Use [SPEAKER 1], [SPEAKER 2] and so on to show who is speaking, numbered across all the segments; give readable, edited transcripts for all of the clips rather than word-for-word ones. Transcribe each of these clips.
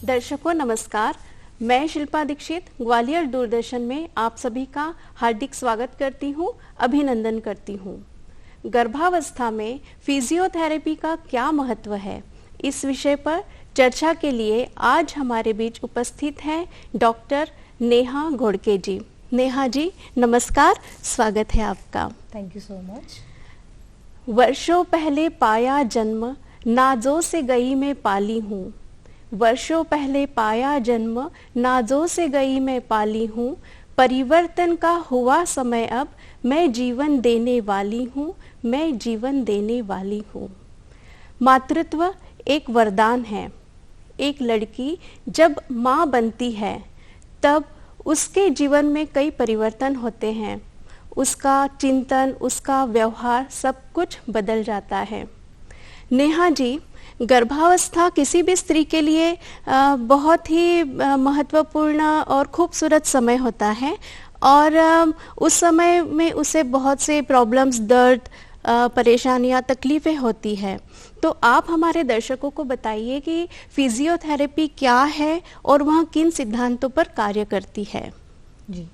[SPEAKER 1] दर्शकों नमस्कार, मैं शिल्पा दीक्षित ग्वालियर दूरदर्शन में आप सभी का हार्दिक स्वागत करती हूँ, अभिनंदन करती हूँ। गर्भावस्था में फिजियोथेरेपी का क्या महत्व है, इस विषय पर चर्चा के लिए आज हमारे बीच उपस्थित हैं डॉक्टर नेहा घोड़के जी। नेहा जी नमस्कार, स्वागत है आपका।
[SPEAKER 2] Thank you so much.
[SPEAKER 1] वर्षों पहले पाया जन्म, नाजों से गई मैं पाली हूँ। वर्षों पहले पाया जन्म, नाजों से गई मैं पाली हूँ। परिवर्तन का हुआ समय अब, मैं जीवन देने वाली हूँ, मैं जीवन देने वाली हूँ। मातृत्व एक वरदान है। एक लड़की जब माँ बनती है तब उसके जीवन में कई परिवर्तन होते हैं। उसका चिंतन, उसका व्यवहार सब कुछ बदल जाता है। नेहा जी, गर्भावस्था किसी भी स्त्री के लिए बहुत ही महत्वपूर्ण और खूबसूरत समय होता है और उस समय में उसे बहुत से प्रॉब्लम्स, दर्द, परेशानियां, तकलीफ़ें होती है। तो आप हमारे दर्शकों को बताइए कि फिजियोथेरेपी क्या है और वह किन सिद्धांतों पर कार्य करती है।
[SPEAKER 2] जी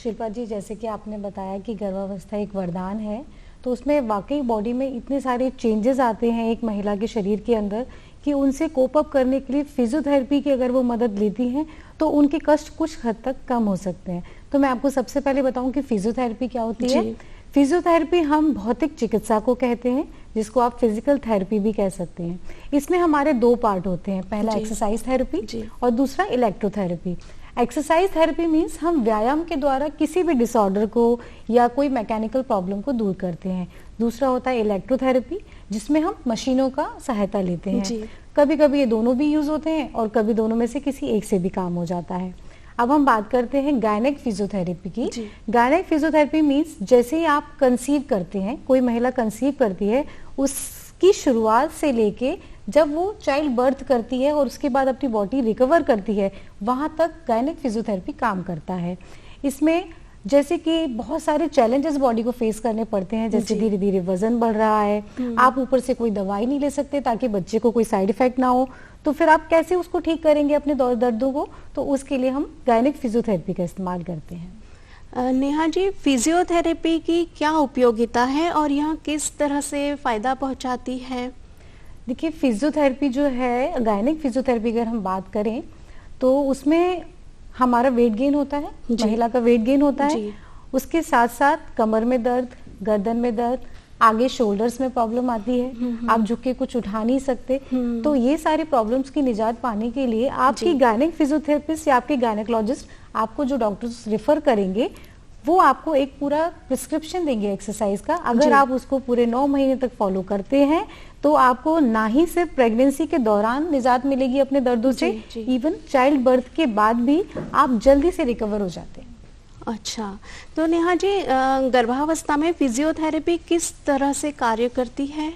[SPEAKER 2] शिल्पा जी, जैसे कि आपने बताया कि गर्भावस्था एक वरदान है, तो उसमें वाकई बॉडी में इतने सारे चेंजेस आते हैं एक महिला के शरीर के अंदर कि उनसे कोप अप करने के लिए फिजियोथेरेपी की अगर वो मदद लेती हैं तो उनके कष्ट कुछ हद तक कम हो सकते हैं। तो मैं आपको सबसे पहले बताऊं कि फिजियोथेरेपी क्या होती है। फिजियोथेरेपी हम भौतिक चिकित्सा को कहते हैं, जिसको आप फिजिकल थेरेपी भी कह सकते हैं। इसमें हमारे दो पार्ट होते हैं, पहला एक्सरसाइज थेरेपी और दूसरा इलेक्ट्रोथेरेपी। एक्सरसाइज थेरेपी मीन्स हम व्यायाम के द्वारा किसी भी डिसऑर्डर को या कोई मैकेनिकल प्रॉब्लम को दूर करते हैं। दूसरा होता है इलेक्ट्रोथेरेपी, जिसमें हम मशीनों का सहायता लेते हैं। कभी कभी ये दोनों भी यूज होते हैं और कभी दोनों में से किसी एक से भी काम हो जाता है। अब हम बात करते हैं गायनेक फिजियोथेरेपी की। गायनेक फिजियोथेरेपी मीन्स जैसे ही आप कंसीव करते हैं, कोई महिला कंसीव करती है, उसकी शुरुआत से लेके जब वो चाइल्ड बर्थ करती है और उसके बाद अपनी बॉडी रिकवर करती है, वहां तक गायनेक फिजियोथेरेपी काम करता है। इसमें जैसे कि बहुत सारे चैलेंजेस बॉडी को फेस करने पड़ते हैं, जैसे धीरे धीरे वजन बढ़ रहा है, आप ऊपर से कोई दवाई नहीं ले सकते ताकि बच्चे को कोई साइड इफेक्ट ना हो, तो फिर आप कैसे उसको ठीक करेंगे अपने दर्दों को। तो उसके लिए हम गायनेक फिजियोथेरेपी का इस्तेमाल करते हैं।
[SPEAKER 1] नेहा जी, फिजियोथेरेपी की क्या उपयोगिता है और यह किस तरह से फायदा पहुंचाती है?
[SPEAKER 2] देखिए, फिजियोथेरेपी जो है, गायनेक फिजियोथेरेपी अगर हम बात करें तो उसमें हमारा वेट गेन होता है, महिला का वेट गेन होता है। उसके साथ साथ कमर में दर्द, गर्दन में दर्द, आगे शोल्डर्स में प्रॉब्लम आती है, आप झुक के कुछ उठा नहीं सकते। तो ये सारी प्रॉब्लम्स की निजात पाने के लिए आपकी गायनेक फिजियोथेरेपिस्ट या आपके गायनेकोलॉजिस्ट आपको जो डॉक्टर्स रेफर करेंगे वो आपको एक पूरा प्रिस्क्रिप्शन देंगे एक्सरसाइज का। अगर आप उसको पूरे 9 महीने तक फॉलो करते हैं तो आपको ना ही सिर्फ प्रेगनेंसी के दौरान निजात मिलेगी अपने दर्दों से, इवन चाइल्ड बर्थ के बाद भी आप जल्दी से रिकवर हो जाते हैं।
[SPEAKER 1] अच्छा, तो नेहा जी, गर्भावस्था में फिजियोथेरेपी किस तरह से कार्य करती है?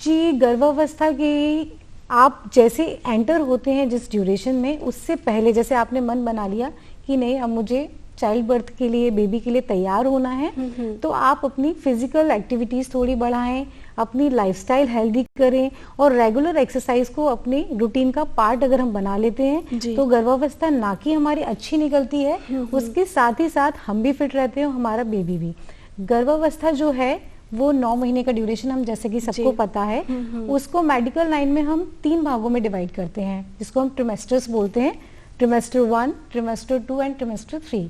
[SPEAKER 2] जी, गर्भावस्था की आप जैसे एंटर होते हैं जिस ड्यूरेशन में, उससे पहले जैसे आपने मन बना लिया कि नहीं अब मुझे चाइल्ड बर्थ के लिए, बेबी के लिए तैयार होना है, तो आप अपनी फिजिकल एक्टिविटीज थोड़ी बढ़ाएं, अपनी लाइफस्टाइल हेल्दी करें और रेगुलर एक्सरसाइज को अपने रूटीन का पार्ट अगर हम बना लेते हैं तो गर्भावस्था ना कि हमारी अच्छी निकलती है, उसके साथ ही साथ हम भी फिट रहते हैं, हमारा बेबी भी। गर्भावस्था जो है वो 9 महीने का ड्यूरेशन, हम जैसे कि सबको पता है, उसको मेडिकल लाइन में हम 3 भागों में डिवाइड करते हैं, जिसको हम ट्रिमेस्टर्स बोलते हैं। Trimester 1, trimester 2 and trimester 3।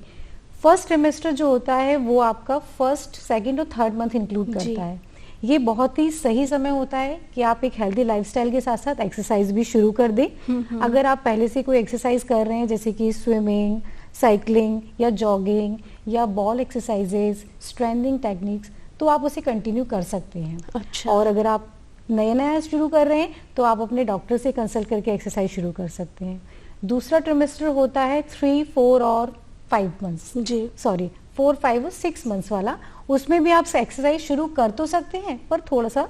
[SPEAKER 2] First trimester जो होता है वो आपका फर्स्ट, सेकंड और थर्ड मंथ इंक्लूड करता है। ये बहुत ही सही समय होता है कि आप एक हेल्दी लाइफस्टाइल के साथ साथ एक्सरसाइज भी शुरू कर दें। अगर आप पहले से कोई एक्सरसाइज कर रहे हैं जैसे कि स्विमिंग, साइकिलिंग या जॉगिंग या बॉल एक्सरसाइजेज, स्ट्रेंथनिंग टेक्निक्स, तो आप उसे कंटिन्यू कर सकते हैं।
[SPEAKER 1] अच्छा।
[SPEAKER 2] और अगर आप नया शुरू कर रहे हैं तो आप अपने डॉक्टर से कंसल्ट करके एक्सरसाइज शुरू कर सकते हैं। दूसरा ट्रिमेस्टर होता है 3, 4 और 5 मंथ्स,
[SPEAKER 1] जी
[SPEAKER 2] 4, 5 और 6 मंथ्स वाला। उसमें भी आप एक्सरसाइज शुरू कर तो सकते हैं, पर थोड़ा सा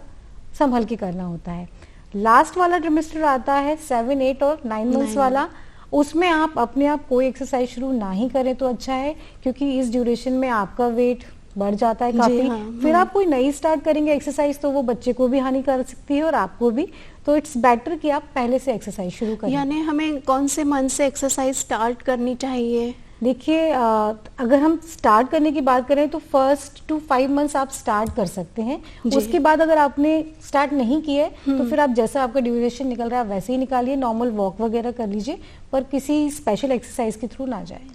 [SPEAKER 2] संभल के करना होता है। लास्ट वाला ट्रिमेस्टर आता है 7, 8 और 9 मंथ्स वाला। उसमें आप अपने आप कोई एक्सरसाइज शुरू ना ही करें तो अच्छा है, क्योंकि इस ड्यूरेशन में आपका वेट बढ़ जाता है काफी।
[SPEAKER 1] हाँ,
[SPEAKER 2] फिर आप कोई नई स्टार्ट करेंगे एक्सरसाइज तो वो बच्चे को भी हानि कर सकती है और आपको भी। तो इट्स बेटर कि आप पहले से एक्सरसाइज शुरू करें।
[SPEAKER 1] यानी हमें कौन से मंथ से एक्सरसाइज स्टार्ट करनी चाहिए?
[SPEAKER 2] देखिए, अगर हम स्टार्ट करने की बात करें तो 1 to 5 मंथ्स आप स्टार्ट कर सकते हैं। उसके बाद अगर आपने स्टार्ट नहीं किया है तो फिर आप जैसा आपका ड्यूरेशन निकल रहा है वैसे ही निकालिए, नॉर्मल वॉक वगैरह कर लीजिए, पर किसी स्पेशल एक्सरसाइज के थ्रू ना जाए।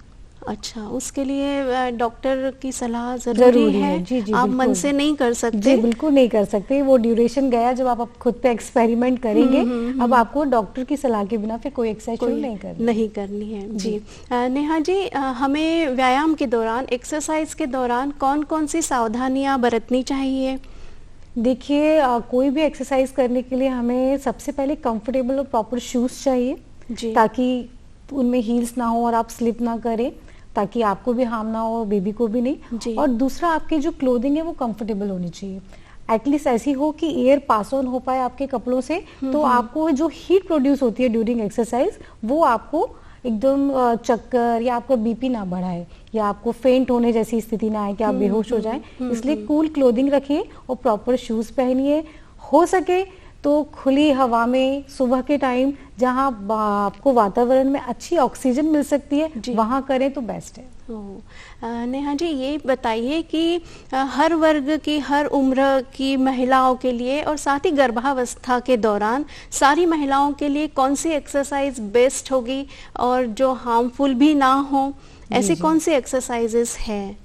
[SPEAKER 1] अच्छा, उसके लिए डॉक्टर की सलाह जरूरी है।
[SPEAKER 2] जी जी,
[SPEAKER 1] आप मन
[SPEAKER 2] बिल्कुल।
[SPEAKER 1] से नहीं कर सकते।
[SPEAKER 2] जी बिल्कुल नहीं कर सकते, वो ड्यूरेशन गया जब आप खुद पे एक्सपेरिमेंट करेंगे। अब आपको डॉक्टर की सलाह के बिना फिर कोई एक्सरसाइज शुरू नहीं करनी
[SPEAKER 1] है। जी नेहा जी, हमें व्यायाम के दौरान, एक्सरसाइज के दौरान कौन कौन सी सावधानियां बरतनी चाहिए?
[SPEAKER 2] देखिए, कोई भी एक्सरसाइज करने के लिए हमें सबसे पहले कंफर्टेबल और प्रॉपर शूज चाहिए, ताकि उनमें हील्स ना हो और आप स्लिप ना करें, ताकि आपको भी हार्म ना हो और बेबी को भी नहीं। और दूसरा, आपकी जो क्लोथिंग है वो कंफर्टेबल होनी चाहिए, एटलीस्ट ऐसी हो कि एयर पास ऑन हो पाए आपके कपड़ों से। तो आपको जो हीट प्रोड्यूस होती है ड्यूरिंग एक्सरसाइज, वो आपको एकदम चक्कर या आपका बीपी ना बढ़ाए या आपको फेंट होने जैसी स्थिति ना आए कि आप बेहोश हो जाएं। इसलिए कूल क्लोथिंग रखिए और प्रॉपर शूज पहनिए। हो सके तो खुली हवा में सुबह के टाइम, जहां आपको वातावरण में अच्छी ऑक्सीजन मिल सकती है, वहां करें तो बेस्ट है।
[SPEAKER 1] नेहा जी, ये बताइए कि हर वर्ग की, हर उम्र की महिलाओं के लिए और साथ ही गर्भावस्था के दौरान सारी महिलाओं के लिए कौन सी एक्सरसाइज बेस्ट होगी और जो हार्मफुल भी ना हो, ऐसी कौन सी एक्सरसाइजेस हैं?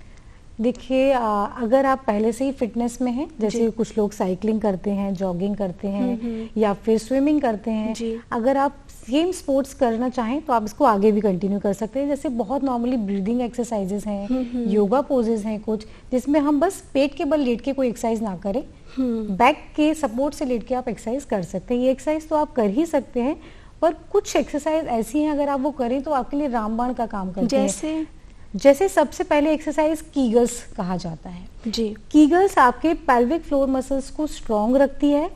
[SPEAKER 2] देखिए, अगर आप पहले से ही फिटनेस में हैं, जैसे कुछ लोग साइकिलिंग करते हैं, जॉगिंग करते हैं या फिर स्विमिंग करते हैं, अगर आप सेम स्पोर्ट्स करना चाहें तो आप इसको आगे भी कंटिन्यू कर सकते हैं। जैसे बहुत नॉर्मली ब्रीदिंग एक्सरसाइजेस हैं, योगा पोजेस हैं कुछ, जिसमें हम बस पेट के बल लेट के कोई एक्सरसाइज ना करें, बैक के सपोर्ट से लेट के आप एक्सरसाइज कर सकते हैं। ये एक्सरसाइज तो आप कर ही सकते हैं, पर कुछ एक्सरसाइज ऐसी हैं अगर आप वो करें तो आपके लिए रामबाण का काम करती है। जैसे सबसे पहले एक्सरसाइज कीगल्स कहा जाता है। कीगल्स आपके पेल्विक फ्लोर मसल्स को स्ट्रॉन्ग रखती है।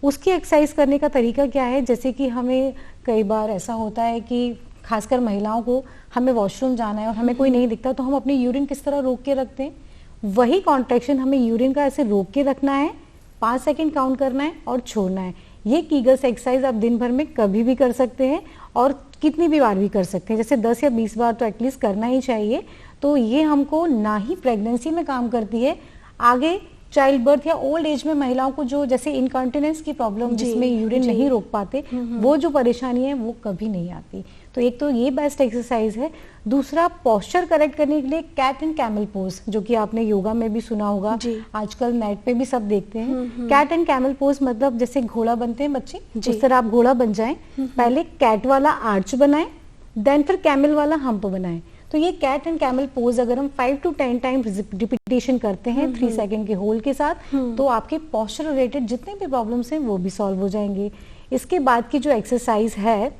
[SPEAKER 2] उसकी एक्सरसाइज करने का तरीका क्या है, जैसे कि हमें कई बार ऐसा होता है कि खासकर महिलाओं को, हमें वॉशरूम जाना है और हमें कोई नहीं दिखता, तो हम अपनी यूरिन किस तरह रोक के रखते हैं, वही कॉन्ट्रैक्शन हमें यूरिन का ऐसे रोक के रखना है, 5 सेकंड काउंट करना है और छोड़ना है। ये कीगल्स एक्सरसाइज आप दिन भर में कभी भी कर सकते हैं और कितनी भी बार भी कर सकते हैं, जैसे 10 या 20 बार तो एटलीस्ट करना ही चाहिए। तो ये हमको ना ही प्रेगनेंसी में काम करती है, आगे चाइल्ड बर्थ या ओल्ड एज में महिलाओं को जो जैसे इनकॉन्टिनेंस की प्रॉब्लम, जिसमें यूरिन नहीं रोक पाते, वो जो परेशानी है वो कभी नहीं आती। तो एक तो ये बेस्ट एक्सरसाइज है। दूसरा, पोस्चर करेक्ट करने के लिए कैट एंड कैमल पोज, जो कि आपने योगा में भी सुना होगा, आजकल नेट पे भी सब देखते हैं। कैट एंड कैमल पोज मतलब जैसे घोड़ा बनते हैं बच्चे, उस तरह आप घोड़ा बन जाएं। पहले कैट वाला आर्च बनाएं, देन फिर कैमल वाला हम्प बनाएं। तो ये कैट एंड कैमल पोज अगर हम 5 to 10 टाइम रिपीटेशन करते हैं 3 सेकंड के होल्ड के साथ, तो आपके पोस्चर रिलेटेड जितने भी प्रॉब्लम्स हैं वो भी सॉल्व हो जाएंगे। इसके बाद की जो एक्सरसाइज है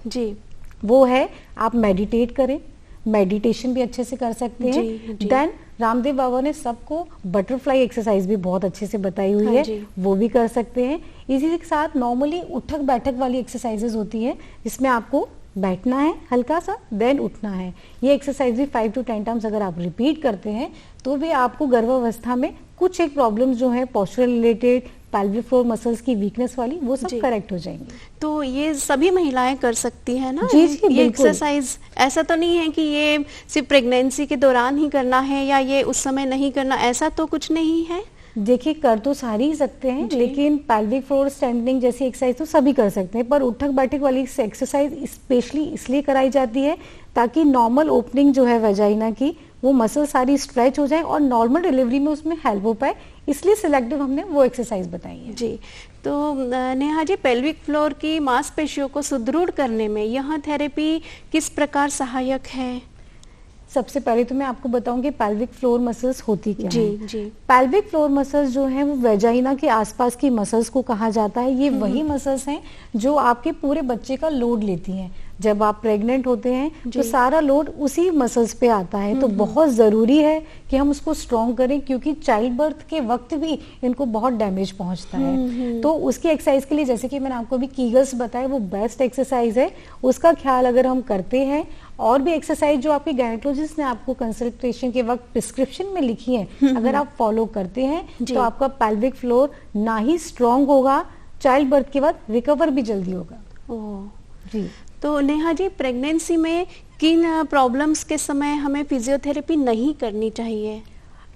[SPEAKER 2] वो है, आप मेडिटेट करें, मेडिटेशन भी अच्छे से कर सकते हैं। देन रामदेव बाबा ने सबको बटरफ्लाई एक्सरसाइज भी बहुत अच्छे से बताई हुई है, वो भी कर सकते हैं। इसी के साथ नॉर्मली उठक बैठक वाली एक्सरसाइजेज होती है, जिसमें आपको बैठना है हल्का सा, देन उठना है। ये एक्सरसाइज भी 5 to 10 टाइम्स अगर आप रिपीट करते हैं तो भी आपको गर्भावस्था में कुछ एक प्रॉब्लम्स जो है posture related, pelvic floor muscles की वीकनेस वाली, वो सब करेक्ट हो जाएंगे।
[SPEAKER 1] तो ये सभी महिलाएं कर सकती हैं ना?
[SPEAKER 2] जी जी,
[SPEAKER 1] ये एक्सरसाइज ऐसा तो नहीं है कि ये सिर्फ प्रेगनेंसी के दौरान ही करना है या ये उस समय नहीं करना, ऐसा तो कुछ नहीं है।
[SPEAKER 2] देखिए, कर तो सारी ही सकते हैं, लेकिन पेल्विक फ्लोर स्ट्रेंथनिंग जैसी एक्सरसाइज तो सभी कर सकते हैं, पर उठक बैठक वाली एक्सरसाइज स्पेशली इसलिए कराई जाती है ताकि नॉर्मल ओपनिंग जो है वेजाइना की, वो मसल सारी स्ट्रेच हो जाए और नॉर्मल डिलीवरी में उसमें हेल्प हो पाए, इसलिए सिलेक्टिव हमने वो एक्सरसाइज बताई है।
[SPEAKER 1] जी, तो नेहा जी, पेल्विक फ्लोर की मांसपेशियों को सुदृढ़ करने में यह थेरेपी किस प्रकार सहायक है?
[SPEAKER 2] सबसे पहले तो मैं आपको बताऊं कि पेल्विक फ्लोर मसल्स होती क्या है। पेल्विक फ्लोर मसल्स जो है वो वेजाइना के आसपास की मसल्स को कहा जाता है। ये वही मसल्स हैं जो आपके पूरे बच्चे का लोड लेती हैं। जब आप प्रेग्नेंट होते हैं तो सारा लोड उसी मसल्स पे आता है, तो बहुत जरूरी है कि हम उसको स्ट्रॉन्ग करें, क्योंकि चाइल्ड बर्थ के वक्त भी इनको बहुत डैमेज पहुंचता है। तो उसकी एक्सरसाइज के लिए, जैसे कि मैंने आपको अभी कीगल्स बताया, वो बेस्ट एक्सरसाइज है। उसका ख्याल अगर हम करते हैं, और भी एक्सरसाइज जो आपकी गायनेकोलॉजिस्ट ने आपको कंसल्टेशन के वक्त प्रिस्क्रिप्शन में लिखी है, अगर आप फॉलो करते हैं तो आपका पेल्विक फ्लोर ना ही स्ट्रॉन्ग होगा, चाइल्ड बर्थ के बाद रिकवर भी जल्दी होगा। जी,
[SPEAKER 1] तो नेहा जी, प्रेगनेंसी में किन प्रॉब्लम्स के समय हमें फिजियोथेरेपी नहीं करनी चाहिए?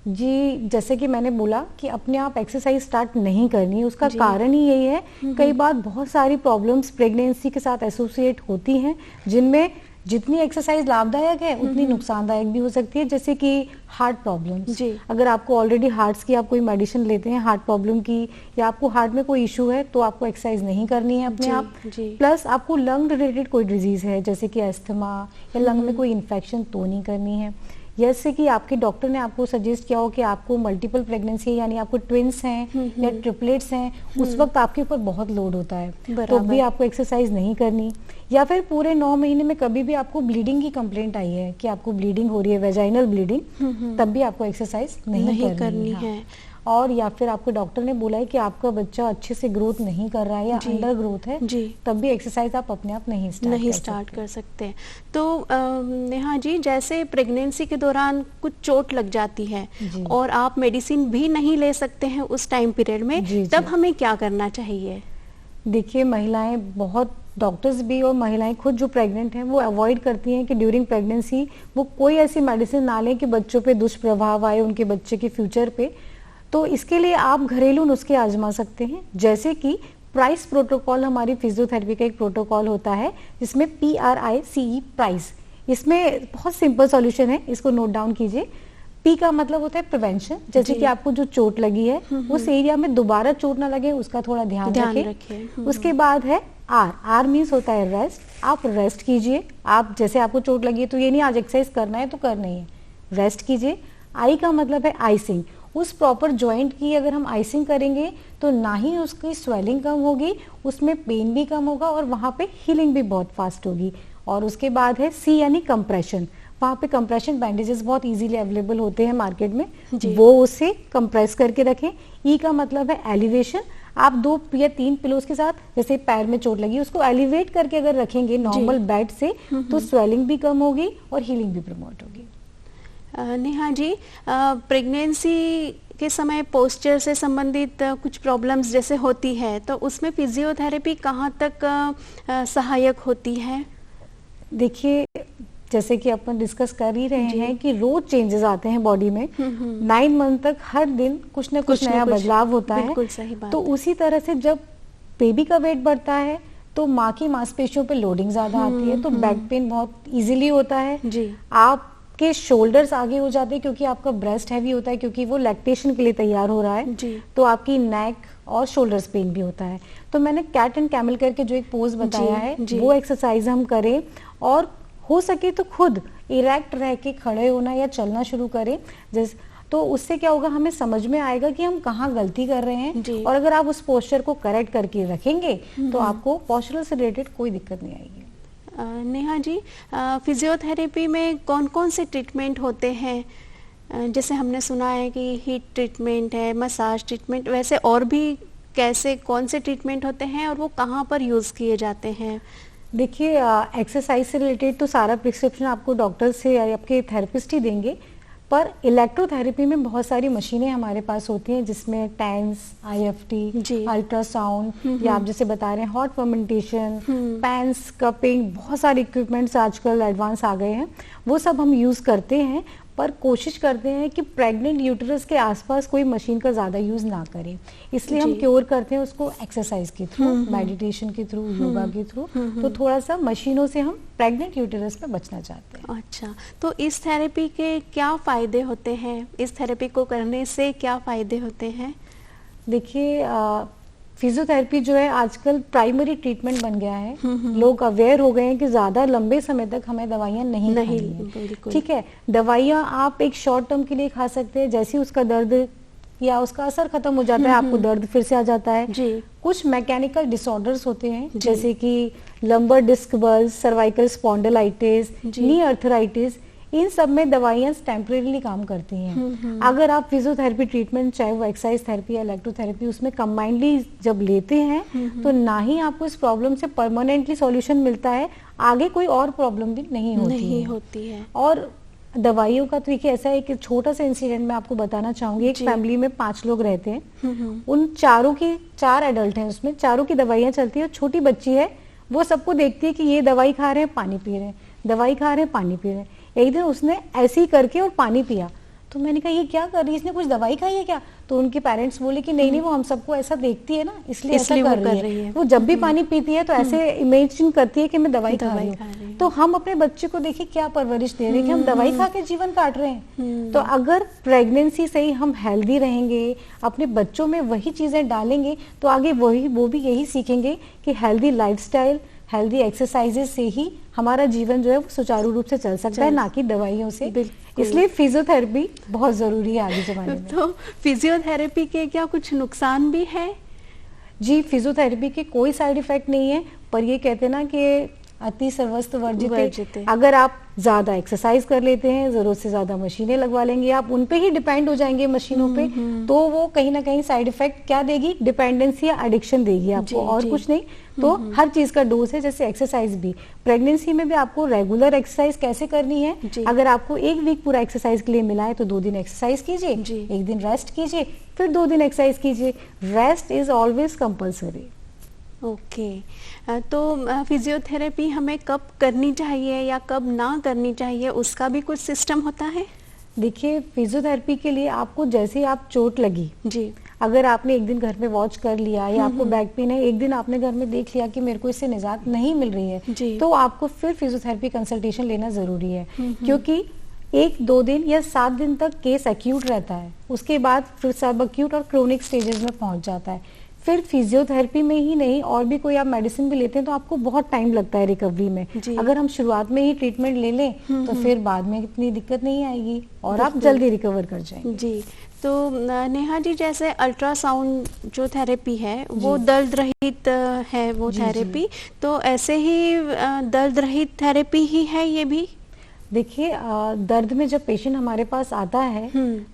[SPEAKER 2] जी, जैसे कि मैंने बोला कि अपने आप एक्सरसाइज स्टार्ट नहीं करनी, उसका कारण ही यही है। कई बार बहुत सारी प्रॉब्लम्स प्रेगनेंसी के साथ एसोसिएट होती हैं, जिनमें जितनी एक्सरसाइज लाभदायक है उतनी नुकसानदायक भी हो सकती है, जैसे कि हार्ट प्रॉब्लम्स। अगर आपको ऑलरेडी हार्ट्स की आप कोई मेडिसिन लेते हैं हार्ट प्रॉब्लम की, या आपको हार्ट में कोई इशू है, तो आपको एक्सरसाइज नहीं करनी है अपने आप। प्लस आपको लंग रिलेटेड कोई डिजीज है, जैसे कि अस्थमा या लंग में कोई इन्फेक्शन, तो नहीं करनी है। जैसे कि आपके डॉक्टर ने आपको सजेस्ट किया हो कि आपको मल्टीपल प्रेगनेंसी, यानी आपको ट्विंस हैं या ट्रिपलेट्स हैं, उस वक्त आपके ऊपर बहुत लोड होता है, तो भी आपको एक्सरसाइज नहीं करनी। या फिर पूरे 9 महीने में कभी भी आपको ब्लीडिंग की कंप्लेंट आई है कि आपको ब्लीडिंग हो रही है, वेजाइनल ब्लीडिंग, तब भी आपको एक्सरसाइज नहीं करनी है। और या फिर आपको डॉक्टर ने बोला है कि आपका बच्चा अच्छे से ग्रोथ नहीं कर रहा है या अंडर ग्रोथ है, तब भी एक्सरसाइज आप अपने आप नहीं स्टार्ट कर सकते।
[SPEAKER 1] तो नेहा जी, जैसे प्रेगनेंसी के दौरान कुछ चोट लग जाती है और आप मेडिसिन भी नहीं ले सकते हैं उस टाइम पीरियड में, तब हमें क्या करना चाहिए?
[SPEAKER 2] देखिए, महिलाएं बहुत, डॉक्टर्स भी और महिलाएं खुद जो प्रेग्नेंट हैं वो अवॉइड करती हैं कि ड्यूरिंग प्रेगनेंसी वो कोई ऐसी मेडिसिन ना लें कि बच्चों पे दुष्प्रभाव आए, उनके बच्चे के फ्यूचर पे। तो इसके लिए आप घरेलू नुस्खे आजमा सकते हैं, जैसे कि प्राइस प्रोटोकॉल, हमारी फिजियोथेरेपी का एक प्रोटोकॉल होता है जिसमें PRICE, प्राइस, इसमें बहुत सिंपल सॉल्यूशन है, इसको नोट डाउन कीजिए। P का मतलब होता है प्रिवेंशन, जैसे कि आपको जो चोट लगी है उस एरिया में दोबारा चोट ना लगे, उसका थोड़ा ध्यान रखें। उसके बाद है R मीन्स होता है रेस्ट। आप रेस्ट कीजिए। आप जैसे आपको चोट लगी है तो ये नहीं आज एक्सरसाइज करना है तो करना ही है, रेस्ट कीजिए। I का मतलब है आइसिंग। उस प्रॉपर जॉइंट की अगर हम आइसिंग करेंगे तो ना ही उसकी स्वेलिंग कम होगी, उसमें पेन भी कम होगा और वहाँ पे हीलिंग भी बहुत फास्ट होगी। और उसके बाद है C यानी कंप्रेशन। वहाँ पे कंप्रेशन बैंडेजेस बहुत इजीली अवेलेबल होते हैं मार्केट में, वो उसे कंप्रेस करके रखें। E का मतलब है एलिवेशन। आप 2 या 3 पिलोज के साथ, जैसे पैर में चोट लगी, उसको एलिवेट करके अगर रखेंगे नॉर्मल बेड से, तो स्वेलिंग भी कम होगी और हीलिंग भी प्रमोट होगी।
[SPEAKER 1] नेहा जी, प्रेगनेंसी के समय पोस्चर से संबंधित कुछ प्रॉब्लम्स जैसे होती है, तो उसमें फिजियोथेरेपी कहाँ तक सहायक होती है?
[SPEAKER 2] देखिए, जैसे कि अपन डिस्कस कर ही रहे हैं कि रोज चेंजेस आते हैं बॉडी में, 9 मंथ तक हर दिन कुछ न कुछ नया बदलाव होता है।
[SPEAKER 1] बिल्कुल सही बात।
[SPEAKER 2] तो उसी तरह से जब बेबी का वेट बढ़ता है तो माँ की मांसपेशियों पे लोडिंग ज्यादा आती है, तो बैक पेन बहुत इजीली होता है जी। आपके शोल्डर्स आगे हो जाते हैं क्योंकि आपका ब्रेस्ट हैवी होता है, क्योंकि वो लैक्टेशन के लिए तैयार हो रहा है जी। तो आपकी नेक और शोल्डर्स पेन भी होता है। तो मैंने कैट एंड कैमल करके जो एक पोज बताया है वो एक्सरसाइज हम करें, और हो सके तो खुद इरेक्ट रह के खड़े होना या चलना शुरू करें। तो उससे क्या होगा, हमें समझ में आएगा कि हम कहाँ गलती कर रहे हैं, और अगर आप उस पोस्चर को करेक्ट करके रखेंगे तो आपको पोस्चर से रिलेटेड कोई दिक्कत नहीं आएगी।
[SPEAKER 1] नेहा जी, फिजियोथेरेपी में कौन कौन से ट्रीटमेंट होते हैं? जैसे हमने सुना है कि हीट ट्रीटमेंट है, मसाज ट्रीटमेंट, वैसे और भी कैसे कौन से ट्रीटमेंट होते हैं और वो कहाँ पर यूज किए जाते हैं?
[SPEAKER 2] देखिए, एक्सरसाइज से रिलेटेड तो सारा प्रिस्क्रिप्शन आपको डॉक्टर से या आपके थेरेपिस्ट ही देंगे, पर इलेक्ट्रोथेरेपी में बहुत सारी मशीनें हमारे पास होती हैं, जिसमें टेंस, IFT, अल्ट्रासाउंड, या आप जैसे बता रहे हैं हॉट फर्मेंटेशन, पैंस, कपिंग, बहुत सारे इक्विपमेंट्स आजकल एडवांस आ गए हैं, वो सब हम यूज करते हैं। पर कोशिश करते हैं कि प्रेग्नेंट यूटरस के आसपास कोई मशीन का ज्यादा यूज ना करें, इसलिए हम क्योर करते हैं उसको एक्सरसाइज के थ्रू, मेडिटेशन के थ्रू, योगा के थ्रू। तो थोड़ा सा मशीनों से हम प्रेग्नेंट यूटरस पे बचना चाहते हैं।
[SPEAKER 1] अच्छा, तो इस थेरेपी के क्या फायदे होते हैं? इस थेरेपी को करने से क्या फायदे होते हैं?
[SPEAKER 2] देखिए, फिजियोथेरेपी जो है आजकल प्राइमरी ट्रीटमेंट बन गया है। लोग अवेयर हो गए हैं कि ज्यादा लंबे समय तक हमें दवाइयां नहीं खानी है। ठीक है, दवाइयां आप एक शॉर्ट टर्म के लिए खा सकते हैं, जैसे उसका दर्द या उसका असर खत्म हो जाता है, आपको दर्द फिर से आ जाता है।
[SPEAKER 1] जी।
[SPEAKER 2] कुछ मैकेनिकल डिसऑर्डर्स होते हैं जैसे कि lumbar disc bulge, cervical spondylitis, knee arthritis, इन सब में दवाइयां टेम्परेरीली काम करती हैं। अगर आप फिजियोथेरेपी ट्रीटमेंट, चाहे वो एक्सरसाइज थेरेपी या इलेक्ट्रोथेरेपी, उसमें कंबाइंडली जब लेते हैं तो ना ही आपको इस प्रॉब्लम से परमानेंटली सॉल्यूशन मिलता है, आगे कोई और प्रॉब्लम भी नहीं होती है। और दवाइयों का तरीके ऐसा है कि छोटा सा इंसिडेंट मैं आपको बताना चाहूंगी। एक फैमिली में 5 लोग रहते हैं, उन चारों की 4 एडल्ट हैं, उसमें चारों की दवाइयां चलती है। छोटी बच्ची है, वो सबको देखती है कि ये दवाई खा रहे हैं, पानी पी रहे हैं, दवाई खा रहे हैं, पानी पी रहे हैं। एक दिन उसने ऐसे ही करके और पानी पिया, तो मैंने कहा ये क्या कर रही है, इसने कुछ दवाई खाई है क्या? तो उनके पेरेंट्स बोले कि नहीं वो हम सबको ऐसा देखती है ना, इसलिए ऐसा कर रही है। वो जब भी पानी पीती है तो ऐसे इमेजिन करती है कि मैं दवाई खा रही हूँ। तो हम अपने बच्चे को देखिए क्या परवरिश दे रहे हैं कि हम दवाई खा के जीवन काट रहे हैं। तो अगर प्रेगनेंसी से ही हम हेल्दी रहेंगे, अपने बच्चों में वही चीजें डालेंगे, तो आगे वो भी यही सीखेंगे कि हेल्दी लाइफस्टाइल, हेल्दी एक्सरसाइजेस से ही हमारा जीवन जो है वो सुचारू रूप से चल सकता है, ना कि दवाइयों से। इसलिए फिजियोथेरेपी बहुत जरूरी है आगे जमाने में।
[SPEAKER 1] तो फिजियोथेरेपी के क्या कुछ नुकसान भी है?
[SPEAKER 2] जी, फिजियोथेरेपी के कोई साइड इफेक्ट नहीं है, पर ये कहते हैं ना कि अति सर्वस्व वर्जित। अगर आप ज्यादा एक्सरसाइज कर लेते हैं, जरूरत से ज्यादा मशीनें लगवा लेंगे, आप उन पे ही डिपेंड हो जाएंगे मशीनों पे, तो वो कहीं ना कहीं साइड इफेक्ट क्या देगी, डिपेंडेंसी या एडिक्शन देगी आपको, और कुछ नहीं। तो हर चीज का डोज है, जैसे एक्सरसाइज भी। प्रेगनेंसी में भी आपको रेगुलर एक्सरसाइज कैसे करनी है, अगर आपको 1 वीक पूरा एक्सरसाइज के लिए मिला है तो 2 दिन एक्सरसाइज कीजिए, 1 दिन रेस्ट कीजिए, फिर 2 दिन एक्सरसाइज कीजिए। Rest is always compulsory.
[SPEAKER 1] Okay. तो फिजियोथेरेपी हमें कब करनी चाहिए या कब ना करनी चाहिए, उसका भी कुछ सिस्टम होता है?
[SPEAKER 2] देखिए, फिजियोथेरेपी के लिए आपको जैसे ही आप चोट लगी,
[SPEAKER 1] जी,
[SPEAKER 2] अगर आपने एक दिन घर में वॉच कर लिया या आपको बैक पेन है, एक दिन आपने घर में देख लिया कि मेरे को इससे निजात नहीं मिल रही है, तो आपको फिर फिजियोथेरेपी कंसल्टेशन लेना जरूरी है। क्योंकि 1-2 दिन या 7 दिन तक केस एक्यूट रहता है, उसके बाद फिर सब एक्यूट और क्रोनिक स्टेजेस में पहुंच जाता है। फिर फिजियोथेरेपी में ही नहीं, और भी कोई आप मेडिसिन भी लेते हैं तो आपको बहुत टाइम लगता है रिकवरी में। अगर हम शुरुआत में ही ट्रीटमेंट ले लें तो फिर बाद में इतनी दिक्कत नहीं आएगी और आप जल्दी रिकवर कर जाएंगे।
[SPEAKER 1] जी। तो नेहा जी, जैसे अल्ट्रासाउंड जो थेरेपी है वो दर्द रहित है वो थेरेपी, तो ऐसे ही दर्द रहित थेरेपी ही है ये भी?
[SPEAKER 2] देखिए, दर्द में जब पेशेंट हमारे पास आता है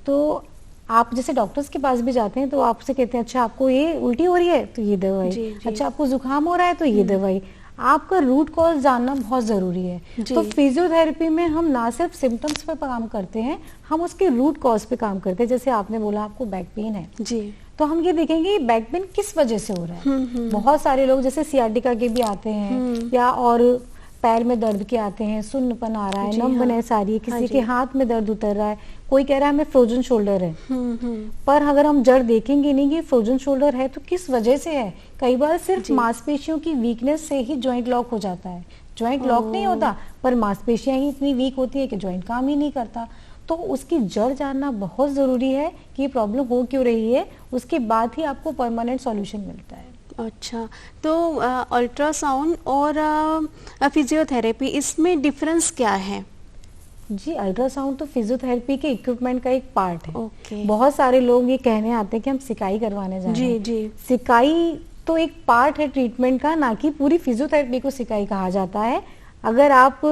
[SPEAKER 2] तो आप जैसे डॉक्टर्स के पास भी जाते हैं तो आपसे कहते हैं अच्छा आपको ये उल्टी हो रही है तो ये दवाई, अच्छा आपको जुकाम हो रहा है तो ये दवाई। आपका रूट कॉज जानना बहुत जरूरी है। तो फिजियोथेरेपी में हम ना सिर्फ सिम्टम्स पे काम करते हैं, हम उसके रूट कॉज पे काम करते हैं। जैसे आपने बोला आपको बैक पेन है जी, तो हम ये देखेंगे बैक पेन किस वजह से हो रहा है। बहुत सारे लोग जैसे सियाटिका के भी आते हैं, या और पैर में दर्द के आते हैं, सुन्नपन आ रहा है, नंबनेस आ रही है, किसी के हाथ में दर्द उतर रहा है, कोई कह रहा है हमें फ्रोजन शोल्डर है। पर अगर हम जड़ देखेंगे नहीं कि फ्रोजन शोल्डर है तो किस वजह से है, कई बार सिर्फ मांसपेशियों की वीकनेस से ही जॉइंट लॉक हो जाता है। जॉइंट लॉक नहीं होता, पर मांसपेशियां ही इतनी वीक होती है कि जॉइंट काम ही नहीं करता। तो उसकी जड़ जानना बहुत जरूरी है कि ये प्रॉब्लम हो क्यों रही है, उसके बाद ही आपको परमानेंट सॉल्यूशन मिलता है।
[SPEAKER 1] अच्छा, तो अल्ट्रासाउंड और फिजियोथेरेपी, इसमें डिफरेंस क्या है?
[SPEAKER 2] जी, अल्ट्रासाउंड तो फिजियोथेरेपी के इक्विपमेंट का एक पार्ट है।
[SPEAKER 1] ओके।
[SPEAKER 2] बहुत सारे लोग ये कहने आते हैं कि हम सिकाई करवाने जा रहे हैं।
[SPEAKER 1] जी।
[SPEAKER 2] सिकाई तो एक पार्ट है ट्रीटमेंट का, ना कि पूरी फिजियोथेरेपी को सिकाई कहा जाता है। अगर आप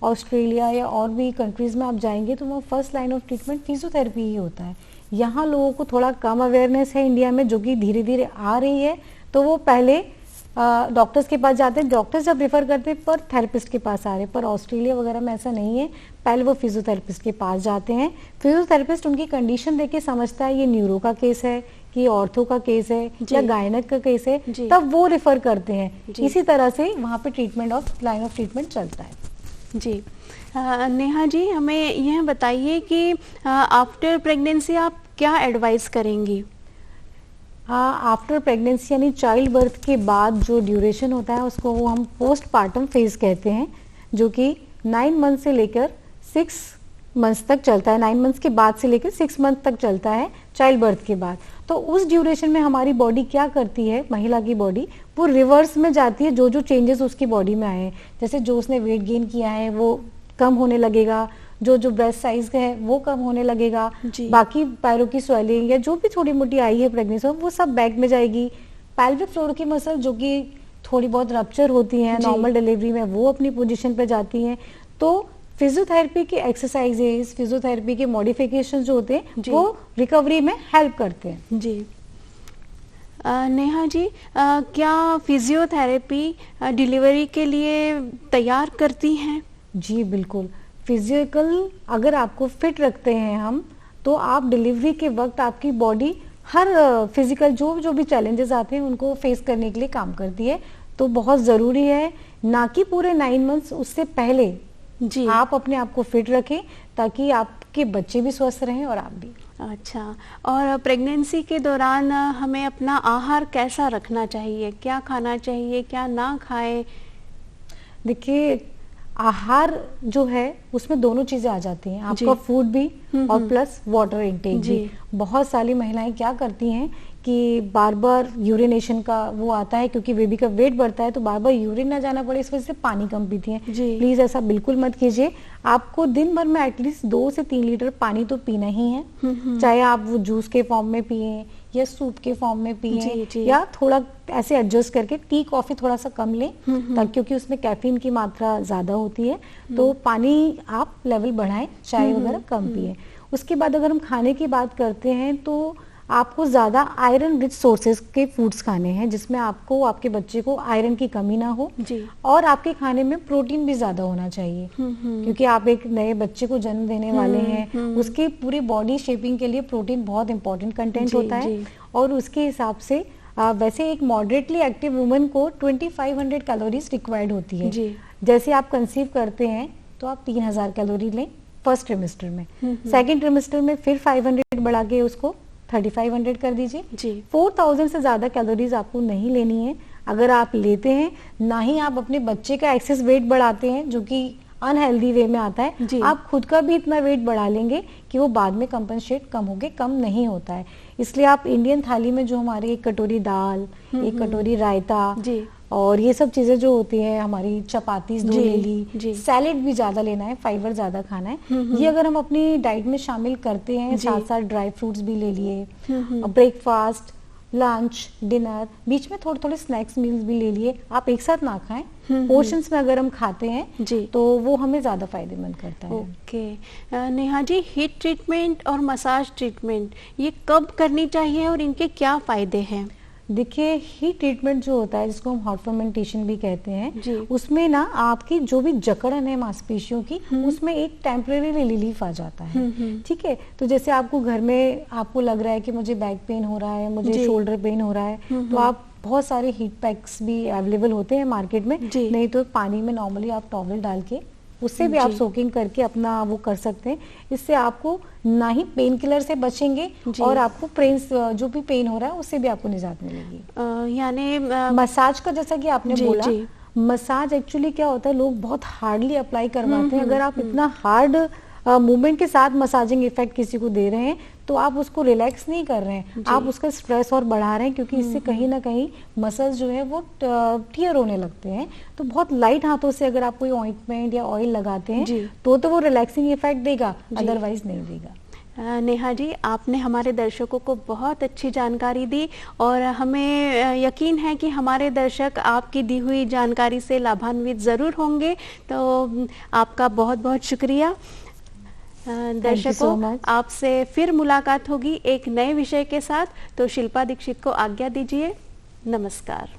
[SPEAKER 2] ऑस्ट्रेलिया या और भी कंट्रीज में आप जाएंगे तो वो first line of treatment physiotherapy ही होता है। यहाँ लोगों को थोड़ा कम अवेयरनेस है इंडिया में, जो कि धीरे धीरे आ रही है, तो वो पहले डॉक्टर्स के पास जाते हैं, डॉक्टर्स जब रेफर करते हैं पर थेरेपिस्ट के पास आ रहे हैं। पर ऑस्ट्रेलिया वगैरह में ऐसा नहीं है, पहले वो फिजियोथेरेपिस्ट के पास जाते हैं। फिजियोथेरेपिस्ट उनकी कंडीशन देख के समझता है ये न्यूरो का केस है कि ऑर्थो का केस है या गायनक का केस है, तब वो रेफर करते हैं। इसी तरह से वहाँ पे treatment of line of treatment चलता है।
[SPEAKER 1] जी। नेहा जी, हमें यह बताइए कि आफ्टर प्रेगनेंसी आप क्या एडवाइस करेंगी?
[SPEAKER 2] आफ्टर प्रेगनेंसी यानी चाइल्ड बर्थ के बाद जो ड्यूरेशन होता है उसको वो हम पोस्टपार्टम फेज कहते हैं, जो कि 9 मंथ से लेकर 6 मंथ्स तक चलता है। 9 मंथ्स के बाद से लेकर 6 मंथ तक चलता है चाइल्ड बर्थ के बाद। तो उस ड्यूरेशन में हमारी बॉडी क्या करती है, महिला की बॉडी वो रिवर्स में जाती है। जो जो चेंजेस उसकी बॉडी में आए हैं, जैसे जो उसने वेट गेन किया है वो कम होने लगेगा, जो ब्रेस्ट साइज है वो कम होने लगेगा।
[SPEAKER 1] जी।
[SPEAKER 2] बाकी पैरों की स्वेलिंग या जो भी थोड़ी मोटी आई है प्रेगनेंसी में वो सब बैक में जाएगी। पेल्विक फ्लोर की मसल जो कि थोड़ी बहुत रप्चर होती हैं नॉर्मल डिलीवरी में, वो अपनी पोजीशन पे जाती हैं। तो फिजियोथेरेपी की एक्सरसाइजेस, फिजियोथेरेपी के मॉडिफिकेशन जो होते हैं वो रिकवरी में हेल्प करते हैं।
[SPEAKER 1] जी। नेहा जी, क्या फिजियोथेरेपी डिलीवरी के लिए तैयार करती हैं?
[SPEAKER 2] जी बिल्कुल। फिजिकल अगर आपको फिट रखते हैं हम, तो आप डिलीवरी के वक्त आपकी बॉडी हर फिजिकल जो भी चैलेंजेस आते हैं उनको फेस करने के लिए काम करती है। तो बहुत ज़रूरी है ना कि पूरे 9 मंथ्स, उससे पहले
[SPEAKER 1] जी
[SPEAKER 2] आप अपने आप को फिट रखें ताकि आपके बच्चे भी स्वस्थ रहें और आप भी।
[SPEAKER 1] अच्छा, और प्रेगनेंसी के दौरान हमें अपना आहार कैसा रखना चाहिए? क्या खाना चाहिए, क्या ना खाएं?
[SPEAKER 2] देखिए, आहार जो है उसमें दोनों चीजें आ जाती हैं, आपका फूड भी और प्लस वाटर इनटेक भी। बहुत सारी महिलाएं क्या करती हैं कि बार बार यूरिनेशन का वो आता है, क्योंकि बेबी का वेट बढ़ता है तो बार बार यूरिन ना जाना पड़े, इस वजह से पानी कम पीती हैं। प्लीज ऐसा बिल्कुल मत कीजिए। आपको दिन भर में एटलीस्ट 2 से 3 लीटर पानी तो पीना ही है, चाहे आप वो जूस के फॉर्म में पिए या सूप के फॉर्म में पिए या थोड़ा ऐसे एडजस्ट करके टी कॉफी थोड़ा सा कम लें, क्योंकि उसमें कैफीन की मात्रा ज्यादा होती है। तो पानी आप लेवल बढ़ाएं, चाय वगैरह कम पिए। उसके बाद अगर हम खाने की बात करते हैं तो आपको ज्यादा आयरन रिच सोर्सेज के फूड्स खाने हैं, जिसमें आपको आपके बच्चे को आयरन की कमी ना हो
[SPEAKER 1] जी। और
[SPEAKER 2] आपके खाने में प्रोटीन भी ज्यादा होना चाहिए, क्योंकि आप एक नए बच्चे को जन्म देने वाले हैं। उसके पूरी बॉडी शेपिंग के लिए प्रोटीन बहुत इंपॉर्टेंट कंटेंट होता है। और उसके हिसाब से वैसे एक मॉडरेटली एक्टिव वुमन को 2500 कैलोरीज रिक्वायर्ड होती है। जैसे आप कंसीव करते हैं तो आप 3000 कैलोरी लें फर्स्ट ट्रिमेस्टर में, सेकेंड ट्रिमेस्टर में फिर 500 बढ़ा के उसको 3500 कर दीजिए। 4000 से ज्यादा कैलोरीज आपको नहीं लेनी है। अगर आप लेते हैं, ना ही आप अपने बच्चे का एक्सेस वेट बढ़ाते हैं जो कि अनहेल्दी वे में आता है, आप खुद का भी इतना वेट बढ़ा लेंगे कि वो बाद में कंपनसेट कम नहीं होता है। इसलिए आप इंडियन थाली में जो हमारे 1 कटोरी दाल, 1 कटोरी रायता और ये सब चीजें जो होती है, हमारी चपातीज 2 ले ली, सैलेड भी ज्यादा लेना है, फाइबर ज्यादा खाना है, ये अगर हम अपनी डाइट में शामिल करते हैं, साथ साथ ड्राई फ्रूट्स भी ले लिए, ब्रेकफास्ट, लंच, डिनर, बीच में थोड़े थोड़े स्नैक्स मील्स भी ले लिए, आप एक साथ ना खाएं, पोर्शंस में अगर हम खाते हैं तो वो हमें ज्यादा फायदेमंद करता है।
[SPEAKER 1] Okay. Neha ji, heat treatment और मसाज ट्रीटमेंट ये कब करनी चाहिए और इनके क्या फायदे हैं?
[SPEAKER 2] देखिए, हीट ट्रीटमेंट जो होता है, जिसको हम हॉट फर्मेंटेशन भी कहते हैं, उसमें ना आपकी जो भी जकड़न है मांसपेशियों की, उसमें एक टेम्परेरी रिलीफ आ जाता है। ठीक है, तो जैसे आपको घर में आपको लग रहा है कि मुझे बैक पेन हो रहा है, मुझे शोल्डर पेन हो रहा है, तो आप बहुत सारे हीट पैक्स भी अवेलेबल होते हैं मार्केट में। नहीं तो पानी में नॉर्मली आप टॉवल डाल के उससे भी आप सोकिंग करके अपना वो कर सकते हैं। इससे आपको ना ही पेन किलर से बचेंगे और आपको जो भी पेन हो रहा है उससे भी आपको निजात मिलेगी।
[SPEAKER 1] यानी
[SPEAKER 2] मसाज का, जैसा कि आपने बोला, मसाज एक्चुअली क्या होता है, लोग बहुत हार्डली अप्लाई करवाते हैं। अगर आप इतना हार्ड मूवमेंट के साथ मसाजिंग इफेक्ट किसी को दे रहे हैं तो आप उसको रिलैक्स नहीं कर रहे हैं, आप उसका स्ट्रेस और बढ़ा रहे हैं, क्योंकि इससे कहीं ना कहीं मसल्स जो है वो टियर होने लगते हैं। तो बहुत लाइट हाथों से अगर आप कोई ऑइंटमेंट या ऑयल लगाते हैं तो वो रिलैक्सिंग इफेक्ट देगा, अदरवाइज नहीं देगा।
[SPEAKER 1] नेहा जी, आपने हमारे दर्शकों को बहुत अच्छी जानकारी दी और हमें यकीन है कि हमारे दर्शक आपकी दी हुई जानकारी से लाभान्वित ज़रूर होंगे। तो आपका बहुत बहुत शुक्रिया। दर्शकों, आपसे फिर मुलाकात होगी एक नए विषय के साथ। तो शिल्पा दीक्षित को आज्ञा दीजिए। नमस्कार।